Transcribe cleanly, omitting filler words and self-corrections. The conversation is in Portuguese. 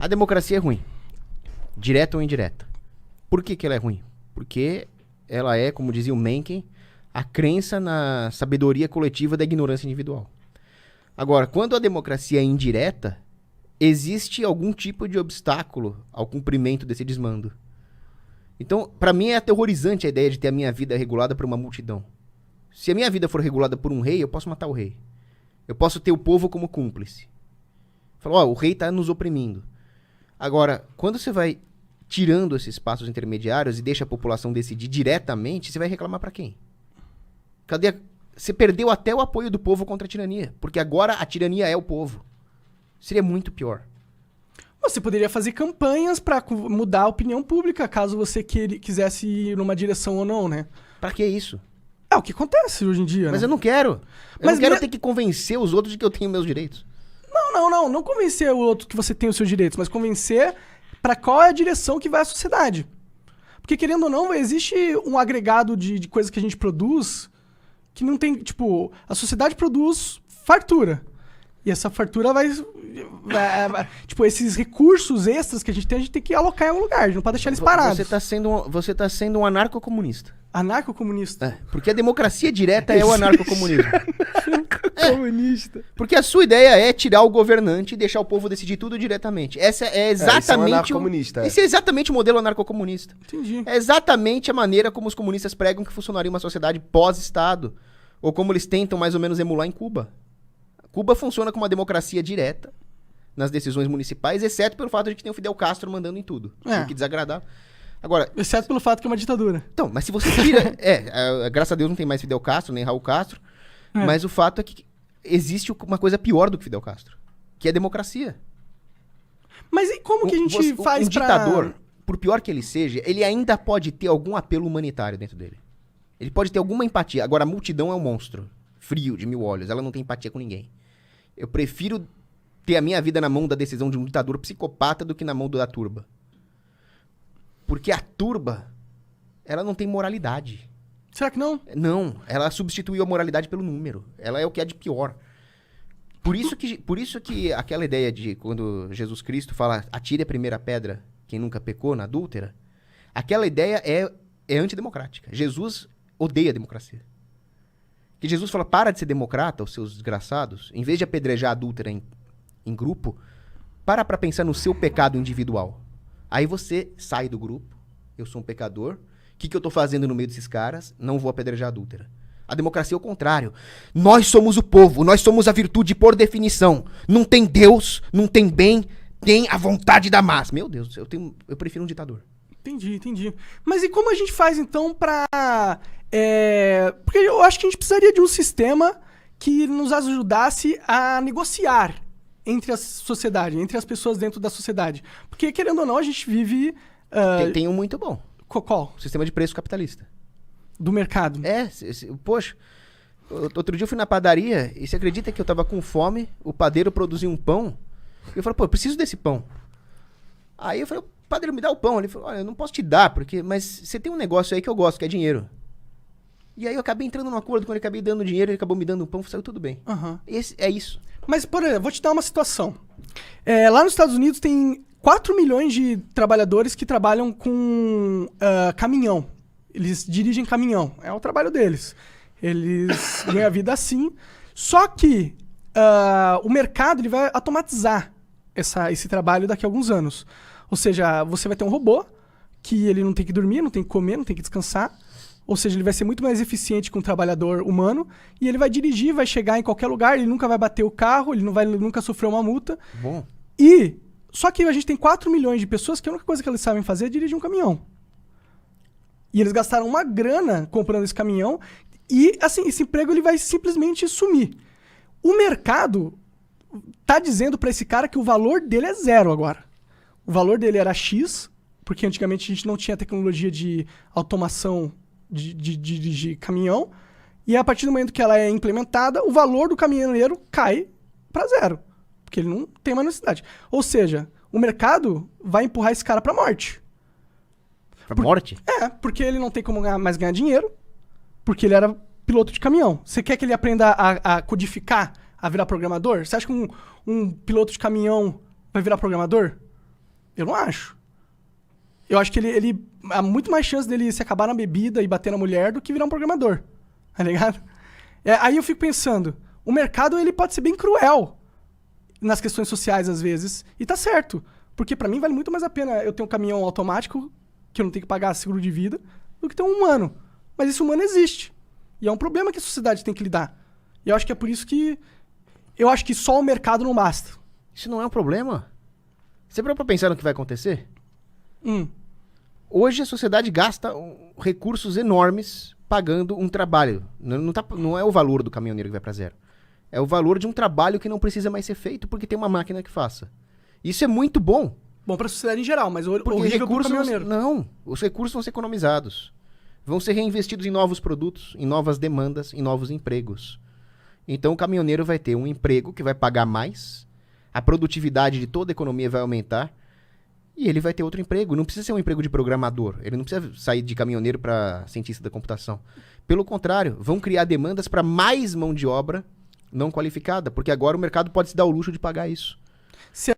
A democracia é ruim. Direta ou indireta. Por que ela é ruim? Porque ela é, como dizia o Mencken, a crença na sabedoria coletiva da ignorância individual. Agora, quando a democracia é indireta, existe algum tipo de obstáculo ao cumprimento desse desmando. Então, para mim é aterrorizante a ideia de ter a minha vida regulada por uma multidão. Se a minha vida for regulada por um rei, eu posso matar o rei. Eu posso ter o povo como cúmplice. Falar, o rei está nos oprimindo. Agora, quando você vai tirando esses passos intermediários e deixa a população decidir diretamente, você vai reclamar para quem? Cadê? Você perdeu até o apoio do povo contra a tirania, porque agora a tirania é o povo. Seria muito pior. Você poderia fazer campanhas para mudar a opinião pública, caso você quisesse ir numa direção ou não, né? Pra que isso? É o que acontece hoje em dia, Mas né? eu não quero. Mas não quero ter que convencer os outros de que eu tenho meus direitos. Não convencer o outro que você tem os seus direitos, mas convencer para qual é a direção que vai a sociedade. Porque, querendo ou não, existe um agregado de coisas que a gente produz que não tem, tipo, a sociedade produz fartura. E essa fartura vai tipo, esses recursos extras que a gente tem que alocar em algum lugar, a gente não pode deixar eles parados. Você tá sendo um anarcocomunista. Anarcocomunista? É, porque a democracia direta é o anarcocomunismo. Comunista. Porque a sua ideia é tirar o governante e deixar o povo decidir tudo diretamente. Essa é exatamente esse é um anarcocomunista, esse é exatamente o modelo anarcocomunista. Entendi. É exatamente a maneira como os comunistas pregam que funcionaria uma sociedade pós-Estado. Ou como eles tentam mais ou menos emular em Cuba. Cuba funciona como uma democracia direta nas decisões municipais, exceto pelo fato de que tem o Fidel Castro mandando em tudo. Que desagradável. Agora, exceto pelo fato que é uma ditadura. então, mas se você tira... graças a Deus não tem mais Fidel Castro, nem Raul Castro. Mas o fato é que existe uma coisa pior do que Fidel Castro. Que é a democracia. Mas e como que a gente faz um pra... ditador, por pior que ele seja, ele ainda pode ter algum apelo humanitário dentro dele. Ele pode ter alguma empatia. Agora, a multidão é um monstro. Frio, de 1000 olhos. Ela não tem empatia com ninguém. Eu prefiro ter a minha vida na mão da decisão de um ditador psicopata do que na mão da turba. Porque a turba, ela não tem moralidade. Será que não? Não, ela substituiu a moralidade pelo número. Ela é o que é de pior. Por isso que aquela ideia de quando Jesus Cristo fala atire a primeira pedra quem nunca pecou na adúltera, aquela ideia é antidemocrática. Jesus odeia a democracia. Que Jesus fala, para de ser democrata, os seus desgraçados, em vez de apedrejar a adúltera em grupo, para pensar no seu pecado individual. Aí você sai do grupo, eu sou um pecador, o que eu tô fazendo no meio desses caras? Não vou apedrejar a adúltera. A democracia é o contrário. Nós somos o povo, nós somos a virtude por definição. Não tem Deus, não tem bem, tem a vontade da massa. Meu Deus, eu prefiro um ditador. Entendi. Mas e como a gente faz, então, pra... Porque eu acho que a gente precisaria de um sistema que nos ajudasse a negociar entre a sociedade, entre as pessoas dentro da sociedade. Porque, querendo ou não, a gente vive... Tem um muito bom. Qual? O sistema de preço capitalista. Do mercado. Poxa, outro dia eu fui na padaria e você acredita que eu tava com fome, o padeiro produziu um pão, e eu falei, eu preciso desse pão. Aí eu falei, padeiro, me dá o pão. Ele falou, olha, eu não posso te dar, mas você tem um negócio aí que eu gosto, que é dinheiro. E aí eu acabei entrando num acordo, quando ele acabei dando dinheiro, ele acabou me dando um pão, saiu tudo bem. É isso. Mas, por exemplo, vou te dar uma situação. Lá nos Estados Unidos tem 4 milhões de trabalhadores que trabalham com caminhão. Eles dirigem caminhão. É o trabalho deles. Eles ganham a vida assim. Só que o mercado ele vai automatizar esse trabalho daqui a alguns anos. Ou seja, você vai ter um robô que ele não tem que dormir, não tem que comer, não tem que descansar. Ou seja, ele vai ser muito mais eficiente que um trabalhador humano. E ele vai dirigir, vai chegar em qualquer lugar, ele nunca vai bater o carro, ele não vai nunca sofrer uma multa. Bom. Só que a gente tem 4 milhões de pessoas que a única coisa que eles sabem fazer é dirigir um caminhão. E eles gastaram uma grana comprando esse caminhão. E, assim, esse emprego ele vai simplesmente sumir. O mercado tá dizendo para esse cara que o valor dele é 0 agora. O valor dele era X, porque antigamente a gente não tinha tecnologia de automação de dirigir caminhão. E a partir do momento que ela é implementada, o valor do caminhoneiro cai para 0. Porque ele não tem mais necessidade. Ou seja, o mercado vai empurrar esse cara pra morte. Pra morte? Porque ele não tem como mais ganhar dinheiro, porque ele era piloto de caminhão. Você quer que ele aprenda a codificar, a virar programador? Você acha que um piloto de caminhão vai virar programador? Eu não acho. Eu acho que ele há muito mais chance dele se acabar na bebida e bater na mulher do que virar um programador. Tá ligado? Aí eu fico pensando, o mercado ele pode ser bem cruel nas questões sociais às vezes, e tá certo. Porque pra mim vale muito mais a pena eu ter um caminhão automático, que eu não tenho que pagar seguro de vida, do que ter um humano. Mas esse humano existe. E é um problema que a sociedade tem que lidar. E eu acho que é por isso que eu acho que só o mercado não basta. Isso não é um problema. Você parou pra pensar no que vai acontecer? Hum. Hoje a sociedade gasta recursos enormes pagando um trabalho. Não é o valor do caminhoneiro que vai para zero. É o valor de um trabalho que não precisa mais ser feito porque tem uma máquina que faça. Isso é muito bom. Bom pra sociedade em geral, mas Porque horrível pro recursos caminhoneiro. não, os recursos vão ser economizados. Vão ser reinvestidos em novos produtos, em novas demandas, em novos empregos. Então o caminhoneiro vai ter um emprego que vai pagar mais, a produtividade de toda a economia vai aumentar e ele vai ter outro emprego. Não precisa ser um emprego de programador, ele não precisa sair de caminhoneiro para cientista da computação. Pelo contrário, vão criar demandas para mais mão de obra não qualificada, porque agora o mercado pode se dar o luxo de pagar isso. Se